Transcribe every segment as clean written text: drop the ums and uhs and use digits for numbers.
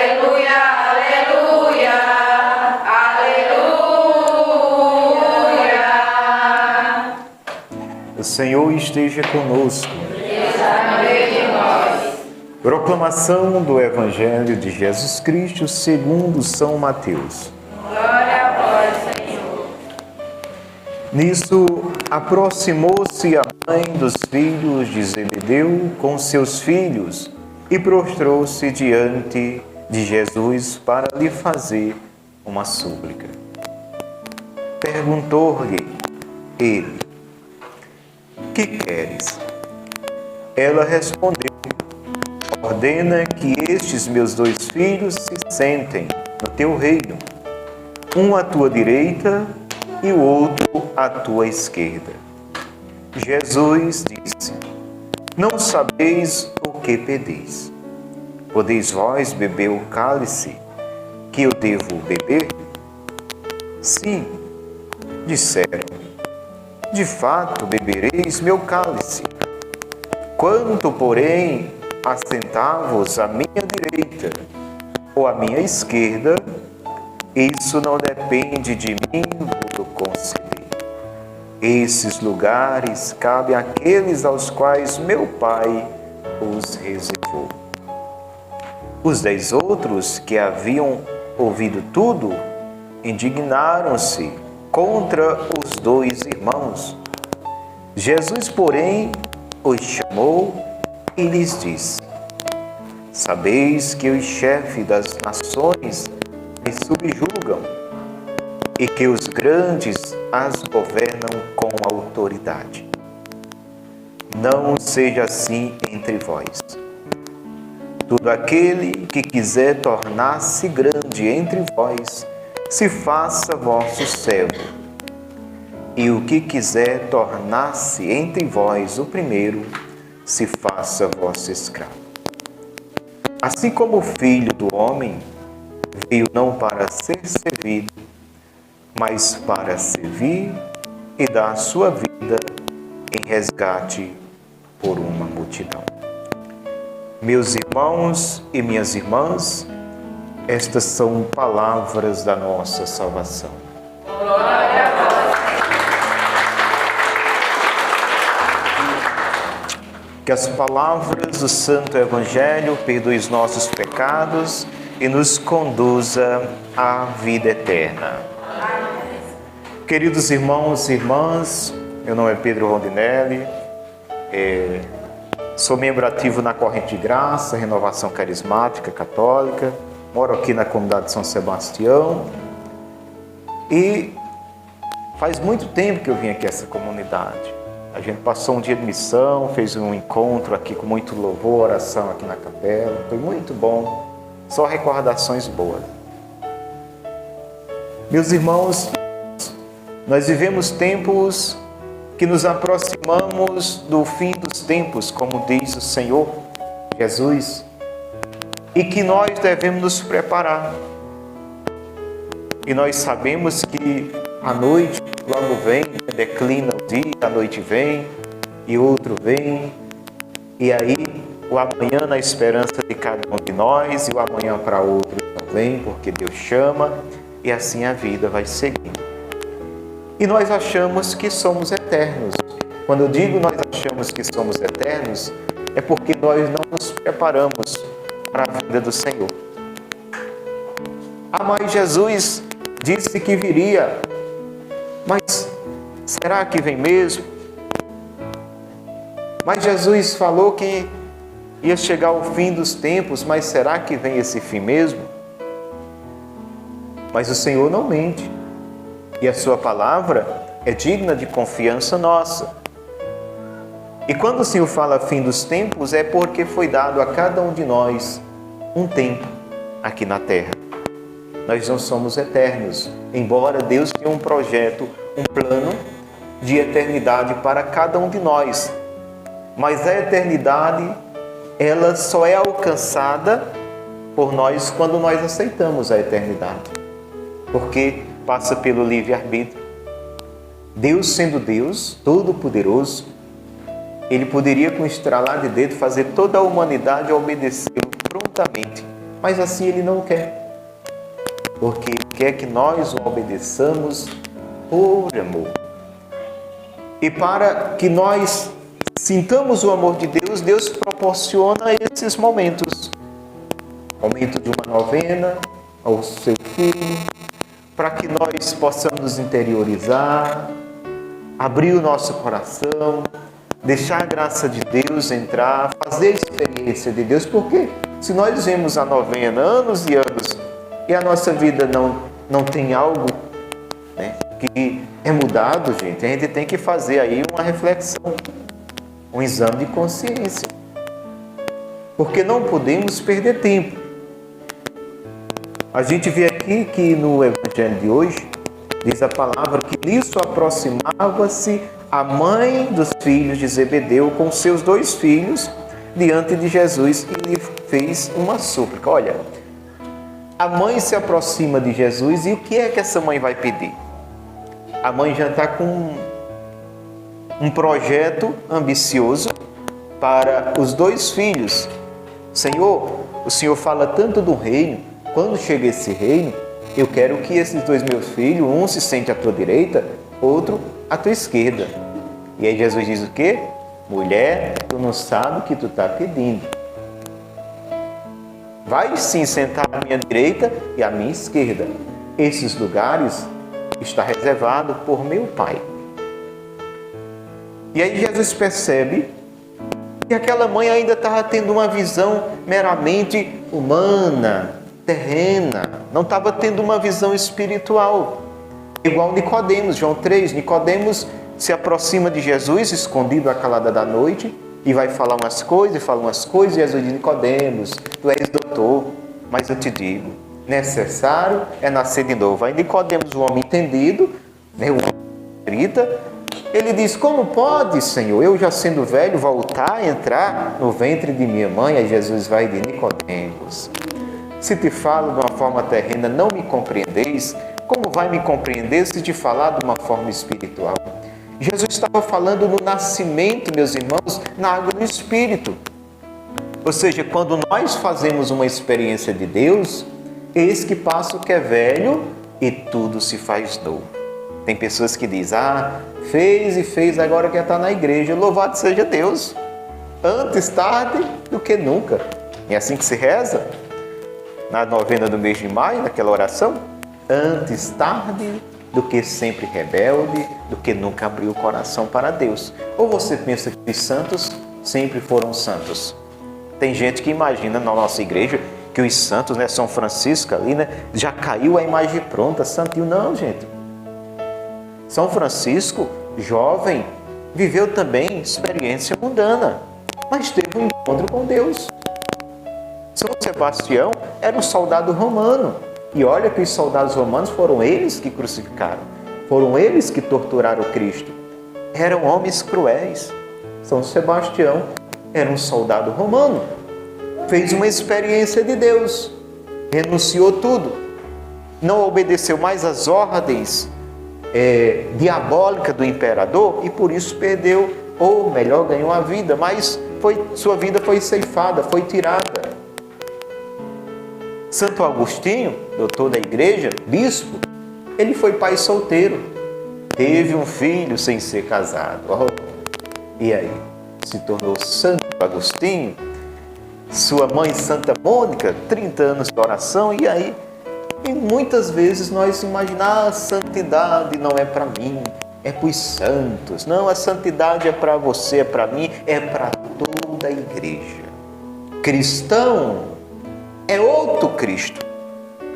Aleluia, aleluia, aleluia. O Senhor esteja conosco. Está no meio de nós. Proclamação do Evangelho de Jesus Cristo segundo São Mateus. Glória a vós, Senhor. Nisso, aproximou-se a mãe dos filhos de Zebedeu com seus filhos e prostrou-se diante de Jesus para lhe fazer uma súplica. Perguntou-lhe ele: que queres? Ela respondeu: ordena que estes meus 2 filhos se sentem no teu reino, um à tua direita e o outro à tua esquerda. Jesus disse: não sabeis o que pedeis. Podeis vós beber o cálice que eu devo beber? Sim, disseram. De fato bebereis meu cálice. Quanto, porém, assentar-vos à minha direita ou à minha esquerda, isso não depende de mim vos conceder. Esses lugares cabem àqueles aos quais meu Pai os reservou. Os 10 outros que haviam ouvido tudo indignaram-se contra os 2 irmãos. Jesus, porém, os chamou e lhes disse: sabeis que os chefes das nações as subjugam e que os grandes as governam com autoridade. Não seja assim entre vós. Todo aquele que quiser tornar-se grande entre vós, se faça vosso servo. E o que quiser tornar-se entre vós o primeiro, se faça vosso escravo. Assim como o Filho do Homem veio não para ser servido, mas para servir e dar a sua vida em resgate por uma multidão. Meus irmãos e minhas irmãs, estas são palavras da nossa salvação. Glória a vós. Que as palavras do Santo Evangelho perdoem os nossos pecados e nos conduza à vida eterna. Queridos irmãos e irmãs, meu nome é Pedro Rondinelli, sou membro ativo na Corrente de Graça, Renovação Carismática Católica, moro aqui na comunidade de São Sebastião e faz muito tempo que eu vim aqui a essa comunidade. A gente passou um dia de missão, fez um encontro aqui com muito louvor, oração aqui na capela, foi muito bom, só recordações boas. Meus irmãos, nós vivemos tempos que nos aproximamos do fim dos tempos, como diz o Senhor Jesus, e que nós devemos nos preparar. E nós sabemos que a noite logo vem, declina o dia, a noite vem, e outro vem, e aí o amanhã na esperança de cada um de nós, e o amanhã para outro não vem, porque Deus chama, e assim a vida vai seguindo. E nós achamos que somos eternos. Quando eu digo nós achamos que somos eternos, é porque nós não nos preparamos para a vida do Senhor. Mas Jesus disse que viria, mas será que vem mesmo? Mas Jesus falou que ia chegar o fim dos tempos, mas será que vem esse fim mesmo? Mas o Senhor não mente. E a sua palavra é digna de confiança nossa. E quando o Senhor fala fim dos tempos, é porque foi dado a cada um de nós um tempo aqui na terra. Nós não somos eternos, embora Deus tenha um projeto, um plano de eternidade para cada um de nós. Mas a eternidade, ela só é alcançada por nós quando nós aceitamos a eternidade. Porque passa pelo livre-arbítrio. Deus, sendo Deus, todo-poderoso, Ele poderia, com um estralar de dedo, fazer toda a humanidade obedecê-lo prontamente, mas assim Ele não quer. Porque Ele quer que nós o obedeçamos por amor. E para que nós sintamos o amor de Deus, Deus proporciona esses momentos. Momento de uma novena ao seu filho, para que nós possamos nos interiorizar, abrir o nosso coração, deixar a graça de Deus entrar, fazer a experiência de Deus. Porque se nós vemos a novena anos e anos e a nossa vida não tem algo, né, que é mudado, gente, a gente tem que fazer aí uma reflexão, um exame de consciência. Porque não podemos perder tempo. A gente vê aqui que no Evangelho de hoje, diz a palavra que nisso aproximava-se a mãe dos filhos de Zebedeu com seus 2 filhos diante de Jesus e lhe fez uma súplica. Olha, a mãe se aproxima de Jesus e o que é que essa mãe vai pedir? A mãe já está com um projeto ambicioso para os 2 filhos. Senhor, o Senhor fala tanto do reino. Quando chega esse reino, eu quero que esses 2 meus filhos, um se sente à tua direita, outro à tua esquerda. E aí Jesus diz o quê? Mulher, tu não sabe o que tu está pedindo. Vai sim sentar à minha direita e à minha esquerda. Esses lugares está reservado por meu Pai. E aí Jesus percebe que aquela mãe ainda estava tendo uma visão meramente humana, terrena, não estava tendo uma visão espiritual. Igual Nicodemos, João 3, Nicodemos se aproxima de Jesus, escondido à calada da noite, e vai falar umas coisas, e Jesus diz: Nicodemos, tu és doutor, mas eu te digo, necessário é nascer de novo. Aí Nicodemos, o homem entendido, o homem escrita, ele diz: como pode, Senhor, eu já sendo velho, voltar a entrar no ventre de minha mãe? Aí Jesus vai de Nicodemos, se te falo de uma forma terrena, não me compreendeis, como vai me compreender se te falar de uma forma espiritual? Jesus estava falando no nascimento, meus irmãos, na água do Espírito. Ou seja, quando nós fazemos uma experiência de Deus, eis que passa o que é velho e tudo se faz novo. Tem pessoas que dizem: fez e fez, agora quer estar na igreja. Louvado seja Deus! Antes tarde do que nunca. É assim que se reza na novena do mês de maio, naquela oração: antes tarde do que sempre rebelde, do que nunca abriu o coração para Deus. Ou você pensa que os santos sempre foram santos? Tem gente que imagina na nossa igreja que os santos, São Francisco ali, já caiu a imagem pronta, santinho. Não, gente. São Francisco, jovem, viveu também experiência mundana, mas teve um encontro com Deus. São Sebastião era um soldado romano. E olha que os soldados romanos foram eles que crucificaram. Foram eles que torturaram Cristo. Eram homens cruéis. São Sebastião era um soldado romano. Fez uma experiência de Deus. Renunciou tudo. Não obedeceu mais às ordens diabólicas do imperador e por isso perdeu, ou melhor, ganhou a vida, mas sua vida foi ceifada, foi tirada. Santo Agostinho, doutor da igreja, bispo, ele foi pai solteiro. Teve um filho sem ser casado. E aí? Se tornou Santo Agostinho. Sua mãe, Santa Mônica, 30 anos de oração. E aí? E muitas vezes nós imaginamos: a santidade não é para mim, é para os santos. Não, a santidade é para você, é para mim, é para toda a igreja. Cristão é outro Cristo.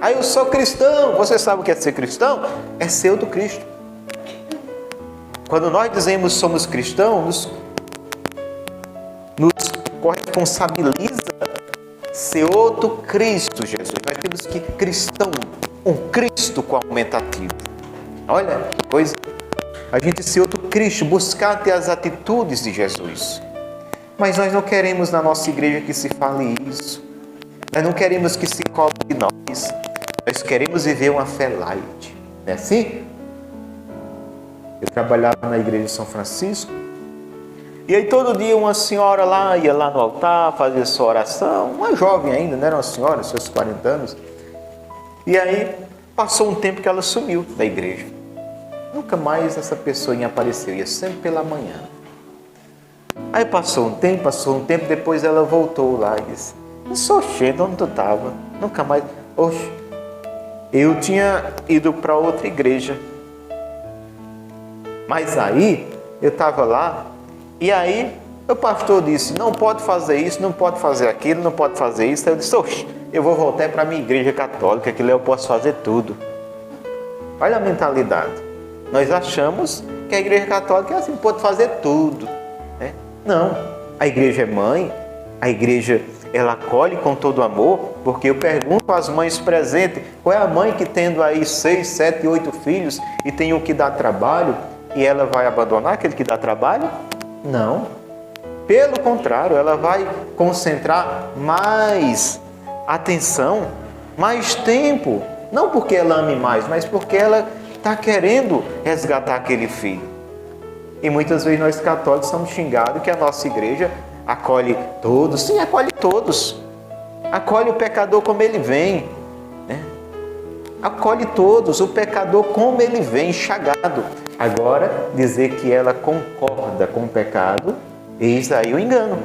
Aí eu sou cristão. Você sabe o que é ser cristão? É ser outro Cristo. Quando nós dizemos somos cristãos, nos corresponsabiliza ser outro Cristo, Jesus. Nós temos que cristão, um Cristo com aumentativo. Olha que coisa. A gente ser outro Cristo, buscar ter as atitudes de Jesus. Mas nós não queremos na nossa igreja que se fale isso. Nós não queremos que se cobre de nós. Nós queremos viver uma fé light. Não é assim? Eu trabalhava na igreja de São Francisco E aí todo dia uma senhora lá ia lá no altar, fazia sua oração, uma jovem ainda, não era uma senhora, seus 40 anos. E aí passou um tempo que ela sumiu da igreja. Nunca mais essa pessoa apareceu, ia sempre pela manhã. Aí passou um tempo, depois ela voltou lá e disse: "Não sou cheio, onde tu estava? Nunca mais." Oxe, eu tinha ido para outra igreja. Mas aí eu estava lá, e aí o pastor disse: "Não pode fazer isso, não pode fazer aquilo, não pode fazer isso." Aí eu disse: "Oxe, eu vou voltar para a minha igreja católica, que lá eu posso fazer tudo." Olha a mentalidade. Nós achamos que a igreja católica é assim, pode fazer tudo, né? Não, a igreja é mãe, a igreja ela acolhe com todo amor, porque eu pergunto às mães presentes, qual é a mãe que tendo aí 6, 7, 8 filhos e tem o que dá trabalho, e ela vai abandonar aquele que dá trabalho? Não. Pelo contrário, ela vai concentrar mais atenção, mais tempo. Não porque ela ame mais, mas porque ela está querendo resgatar aquele filho. E muitas vezes nós católicos somos xingados que a nossa igreja acolhe todos. Sim, acolhe todos. Acolhe o pecador como ele vem, né? Acolhe todos, o pecador como ele vem, chagado. Agora, dizer que ela concorda com o pecado, eis aí o engano.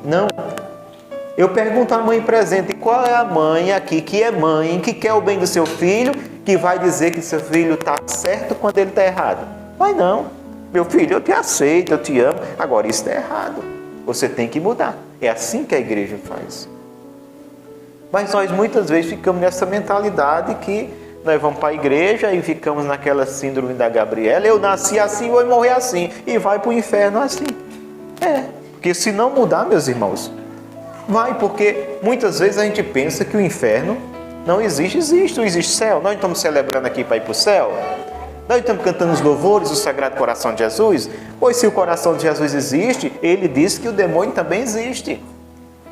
Não. Eu pergunto à mãe presente, qual é a mãe aqui que é mãe, que quer o bem do seu filho, que vai dizer que seu filho está certo quando ele está errado? Vai não. Meu filho, eu te aceito, eu te amo. Agora, isso está errado. Você tem que mudar. É assim que a igreja faz. Mas nós muitas vezes ficamos nessa mentalidade que nós vamos para a igreja e ficamos naquela síndrome da Gabriela. Eu nasci assim, vou morrer assim. E vai para o inferno assim. Porque se não mudar, meus irmãos, vai, porque muitas vezes a gente pensa que o inferno não existe. Existe, não existe céu. Nós estamos celebrando aqui para ir para o céu. Nós estamos cantando os louvores do Sagrado Coração de Jesus. Pois se o coração de Jesus existe, ele disse que o demônio também existe.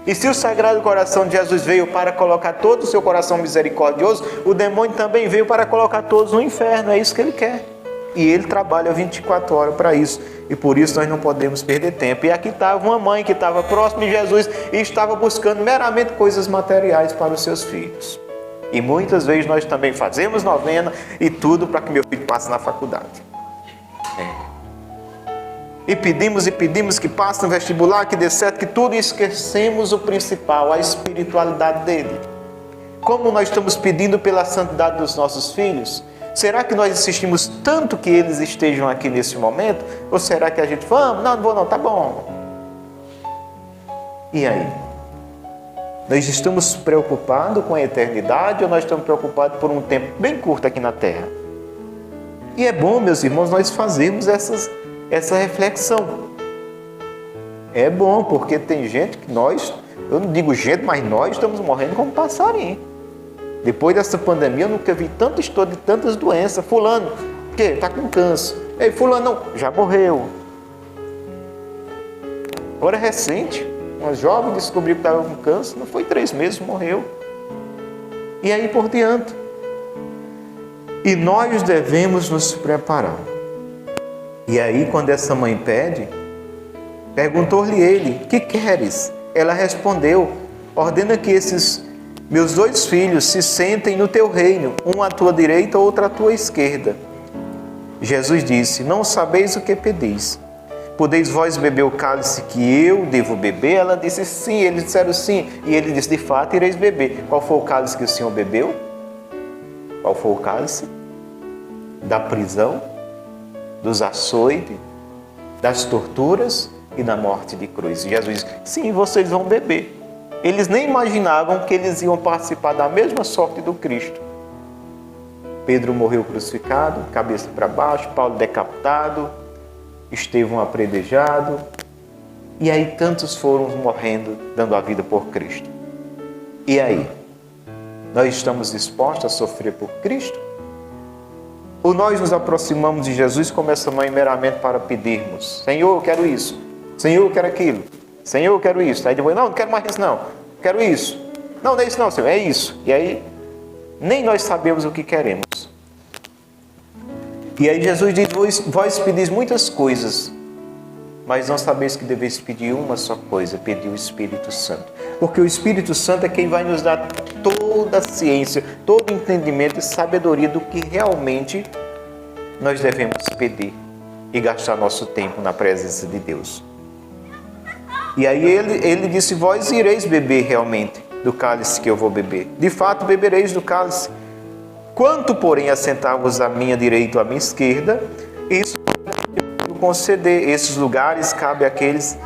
E se o Sagrado Coração de Jesus veio para colocar todo o seu coração misericordioso, o demônio também veio para colocar todos no inferno. É isso que ele quer. E ele trabalha 24 horas para isso. E por isso nós não podemos perder tempo. E aqui estava uma mãe que estava próxima de Jesus e estava buscando meramente coisas materiais para os seus filhos. E muitas vezes nós também fazemos novena e tudo para que meu filho passe na faculdade. E pedimos que passe no vestibular, que dê certo, que tudo, e esquecemos o principal, a espiritualidade dele. Como nós estamos pedindo pela santidade dos nossos filhos, será que nós insistimos tanto que eles estejam aqui nesse momento? Ou será que a gente, vamos, não vou não, tá bom. E aí? Nós estamos preocupados com a eternidade ou nós estamos preocupados por um tempo bem curto aqui na Terra? E é bom, meus irmãos, nós fazermos essa reflexão. É bom, porque tem gente que eu não digo gente, mas nós estamos morrendo como passarinho. Depois dessa pandemia, eu nunca vi tanto estudo de tantas doenças. Fulano, o quê? Está com câncer. Ei, fulano, não, já morreu. Agora é recente. Uma jovem descobriu que estava com câncer, não foi 3 meses, morreu. E aí por diante. E nós devemos nos preparar. E aí, quando essa mãe pede, perguntou-lhe ele, que queres? Ela respondeu, ordena que esses meus 2 filhos se sentem no teu reino, um à tua direita, outro à tua esquerda. Jesus disse, não sabeis o que pedis. Podeis vós beber o cálice que eu devo beber? Ela disse sim, eles disseram sim. E ele disse, de fato, ireis beber. Qual foi o cálice que o Senhor bebeu? Qual foi o cálice? Da prisão, dos açoites, das torturas e da morte de cruz. E Jesus disse, sim, vocês vão beber. Eles nem imaginavam que eles iam participar da mesma sorte do Cristo. Pedro morreu crucificado, cabeça para baixo, Paulo decapitado, Estevão apredejado, e aí tantos foram morrendo, dando a vida por Cristo. E aí? Nós estamos dispostos a sofrer por Cristo? Ou nós nos aproximamos de Jesus como essa mãe meramente para pedirmos, Senhor, eu quero isso, Senhor, eu quero aquilo, Senhor, eu quero isso. Aí depois, não quero mais isso não, quero isso. Não é isso não, Senhor, é isso. E aí, nem nós sabemos o que queremos. E aí Jesus diz, vós pedis muitas coisas, mas não sabeis que deveis pedir uma só coisa, pedir o Espírito Santo. Porque o Espírito Santo é quem vai nos dar toda a ciência, todo o entendimento e sabedoria do que realmente nós devemos pedir e gastar nosso tempo na presença de Deus. E aí ele disse, vós ireis beber realmente do cálice que eu vou beber. De fato, bebereis do cálice. Quanto, porém, assentar-vos à minha direita ou à minha esquerda, isso eu conceder. Esses lugares cabem àqueles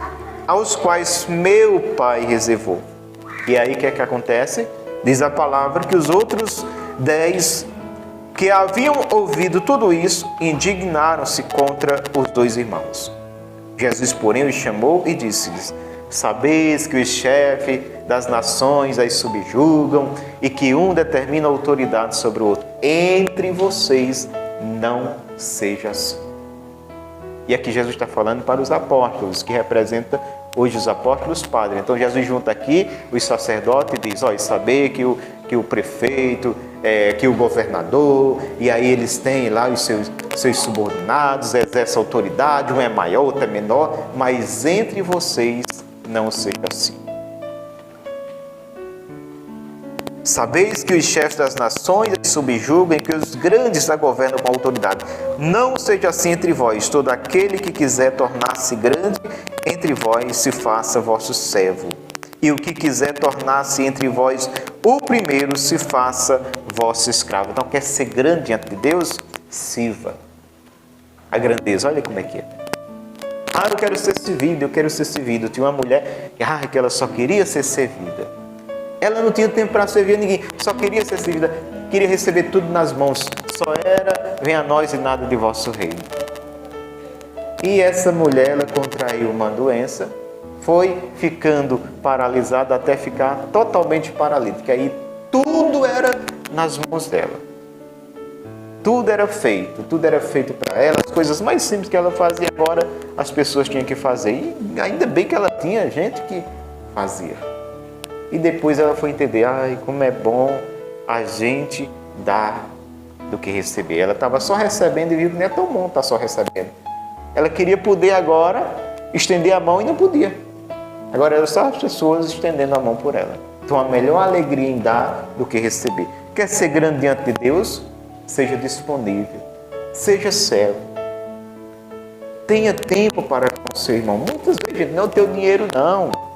aos quais meu Pai reservou. E aí o que é que acontece? Diz a palavra que os outros 10 que haviam ouvido tudo isso indignaram-se contra os 2 irmãos. Jesus, porém, os chamou e disse-lhes, sabeis que os chefes das nações as subjugam e que um determina a autoridade sobre o outro. Entre vocês não seja assim. E aqui Jesus está falando para os apóstolos, que representa hoje os apóstolos padres. Então Jesus junta aqui os sacerdotes e diz, saber que o prefeito, que o governador, e aí eles têm lá os seus subordinados, exercem autoridade, um é maior, outro é menor, mas entre vocês não seja assim. Sabeis que os chefes das nações subjugam e que os grandes a governam com autoridade. Não seja assim entre vós. Todo aquele que quiser tornar-se grande entre vós, se faça vosso servo. E o que quiser tornar-se entre vós o primeiro, se faça vosso escravo. Então, quer ser grande diante de Deus? Sirva. A grandeza, olha como é que é. Eu quero ser servido. Tinha uma mulher que ela só queria ser servida. Ela não tinha tempo para servir a ninguém, só queria ser servida, queria receber tudo nas mãos. Só era, venha a nós e nada de vosso reino. E essa mulher, ela contraiu uma doença, foi ficando paralisada até ficar totalmente paralítica. Aí tudo era nas mãos dela. Tudo era feito para ela, as coisas mais simples que ela fazia agora, as pessoas tinham que fazer. E ainda bem que ela tinha gente que fazia. E depois ela foi entender, como é bom a gente dar do que receber. Ela estava só recebendo e viu que não é tão bom estar só recebendo. Ela queria poder agora estender a mão e não podia. Agora eram só as pessoas estendendo a mão por ela. Então a melhor alegria em dar do que receber. Quer ser grande diante de Deus? Seja disponível. Seja servo. Tenha tempo para com o seu irmão. Muitas vezes não é o teu dinheiro não.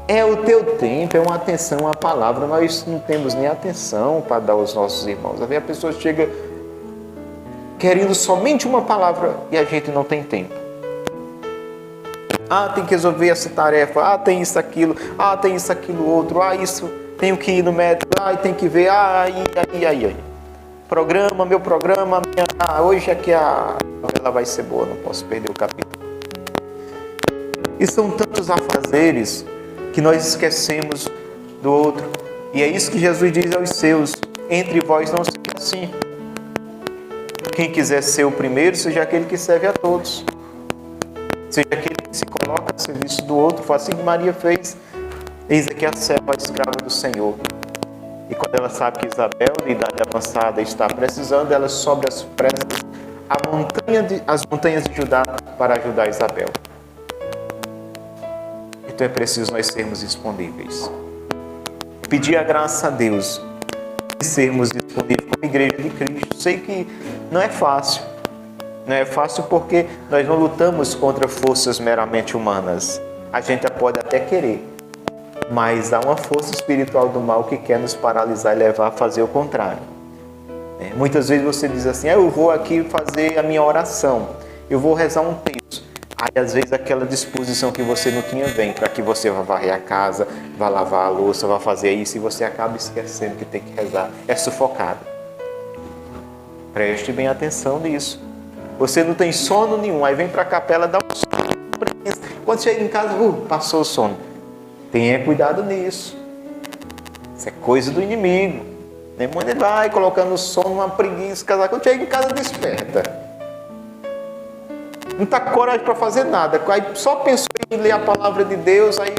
É o teu tempo, é uma atenção, uma palavra. Nós não temos nem atenção para dar aos nossos irmãos. Às vezes a pessoa chega querendo somente uma palavra e a gente não tem tempo. Tem que resolver essa tarefa. Tem isso, aquilo. Tem isso, aquilo, outro. Isso, tenho que ir no médico. Tem que ver. Aí. Meu programa. Hoje é que a novela vai ser boa. Não posso perder o capítulo. E são tantos afazeres que nós esquecemos do outro. E é isso que Jesus diz aos seus, entre vós não seja assim. Quem quiser ser o primeiro, seja aquele que serve a todos. Seja aquele que se coloca a serviço do outro, faz assim que Maria fez. Eis aqui a serva, a escrava do Senhor. E quando ela sabe que Isabel, de idade avançada, está precisando, ela sobe as pressas as montanhas de Judá para ajudar Isabel. Então é preciso nós sermos disponíveis. Pedir a graça a Deus e sermos disponíveis como igreja de Cristo. Sei que não é fácil. Não é fácil porque nós não lutamos contra forças meramente humanas. A gente pode até querer, mas há uma força espiritual do mal que quer nos paralisar e levar a fazer o contrário. Muitas vezes você diz assim, eu vou aqui fazer a minha oração, eu vou rezar um texto. Aí às vezes aquela disposição que você não tinha vem para que você vá varrer a casa, vá lavar a louça, vá fazer isso e você acaba esquecendo que tem que rezar. É sufocado. Preste bem atenção nisso. Você não tem sono nenhum, aí vem para a capela, dá um sono. Quando chega em casa, passou o sono. Tenha cuidado nisso. Isso é coisa do inimigo. O demônio vai colocando o sono, uma preguiça, quando chega em casa, desperta. Não está com coragem para fazer nada. Aí só pensou em ler a palavra de Deus, aí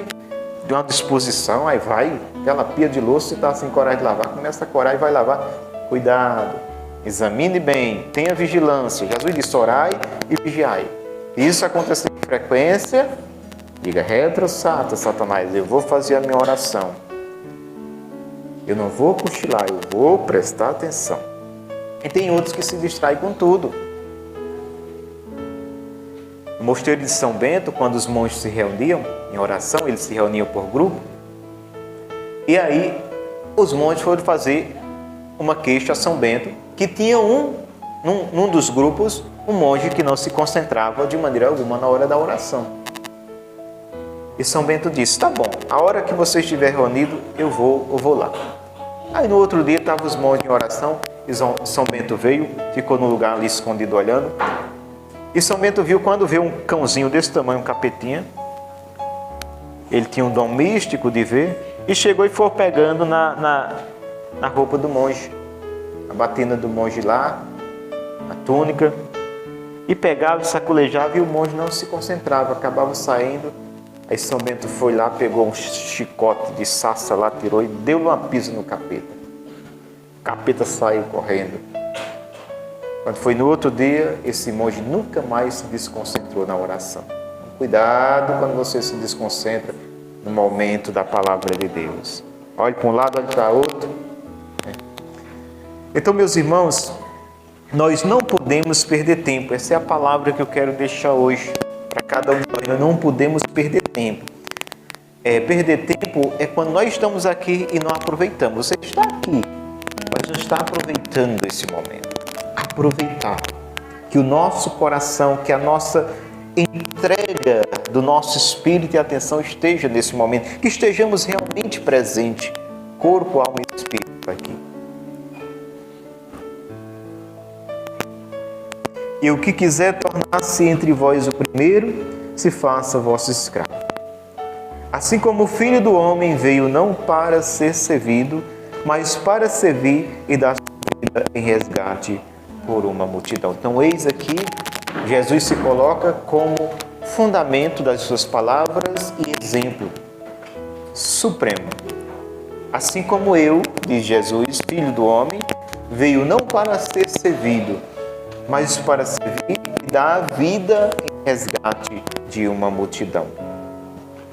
de uma disposição, aí vai, aquela pia de louça, se está sem coragem de lavar, começa a coragem e vai lavar. Cuidado, examine bem, tenha vigilância. Jesus disse, orai e vigiai. isso acontecer com frequência, diga: retrosata, Satanás, eu vou fazer a minha oração. Eu não vou cochilar, eu vou prestar atenção. E tem outros que se distraem com tudo. No mosteiro de São Bento, quando os monges se reuniam em oração, eles se reuniam por grupo. E aí, os monges foram fazer uma queixa a São Bento, que tinha num dos grupos, um monge que não se concentrava de maneira alguma na hora da oração. E São Bento disse: tá bom, a hora que você estiver reunido, eu vou lá. Aí no outro dia estavam os monges em oração, e São Bento veio, ficou no lugar ali escondido olhando. E São Bento viu, quando viu um cãozinho desse tamanho, um capetinha, ele tinha um dom místico de ver, e chegou e foi pegando na roupa do monge, a batina do monge lá, a túnica, e pegava e sacolejava, e o monge não se concentrava, acabava saindo. Aí São Bento foi lá, pegou um chicote de sassa lá, tirou e deu uma pisa no capeta. O capeta saiu correndo. Quando foi no outro dia, esse monge nunca mais se desconcentrou na oração. Cuidado quando você se desconcentra no momento da palavra de Deus. Olhe para um lado, olhe para o outro. Então, meus irmãos, nós não podemos perder tempo. Essa é a palavra que eu quero deixar hoje para cada um de nós. Nós não podemos perder tempo. Perder tempo é quando nós estamos aqui e não aproveitamos. Você está aqui, mas não está aproveitando esse momento. Aproveitar. Que o nosso coração, que a nossa entrega do nosso espírito e atenção esteja nesse momento. Que estejamos realmente presentes, corpo, alma e espírito aqui. E o que quiser tornar-se entre vós o primeiro, se faça vosso escravo. Assim como o Filho do Homem veio não para ser servido, mas para servir e dar sua vida em resgate por uma multidão. Então, eis aqui, Jesus se coloca como fundamento das suas palavras e exemplo supremo. Assim como eu, diz Jesus, Filho do Homem, veio não para ser servido, mas para servir e dar a vida em resgate de uma multidão.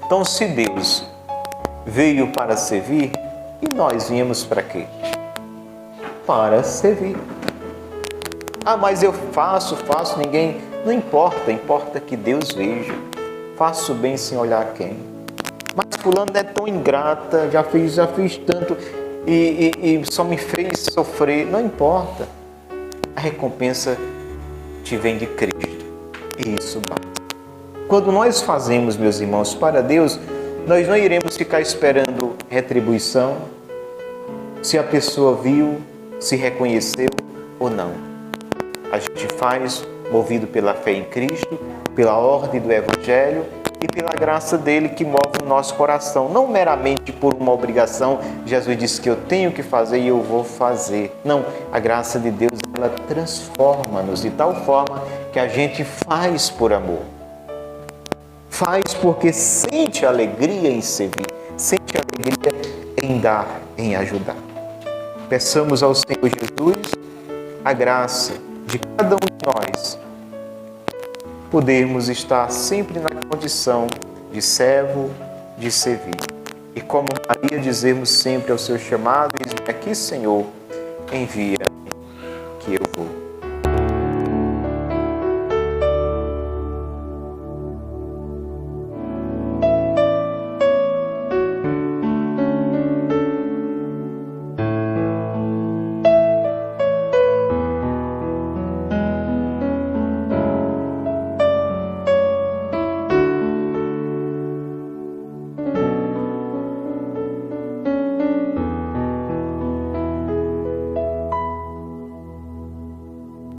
Então, se Deus veio para servir, e nós viemos para quê? Para servir. Ah, mas eu faço, ninguém... Não importa, importa que Deus veja. Faço bem sem olhar quem. Mas fulano é tão ingrata, já fiz tanto e só me fez sofrer. Não importa. A recompensa te vem de Cristo. E isso basta. Quando nós fazemos, meus irmãos, para Deus, nós não iremos ficar esperando retribuição, se a pessoa viu, se reconheceu ou não. A gente faz movido pela fé em Cristo, pela ordem do Evangelho e pela graça dele que move o nosso coração, não meramente por uma obrigação. Jesus disse que eu tenho que fazer e eu vou fazer. Não, a graça de Deus, ela transforma-nos de tal forma que a gente faz por amor. Faz porque sente alegria em servir, sente alegria em dar, em ajudar. Peçamos ao Senhor Jesus a graça de cada um de nós podermos estar sempre na condição de servo, de servir. E como Maria, dizermos sempre ao seu chamado: eis-me aqui, Senhor, envia-me que eu vou.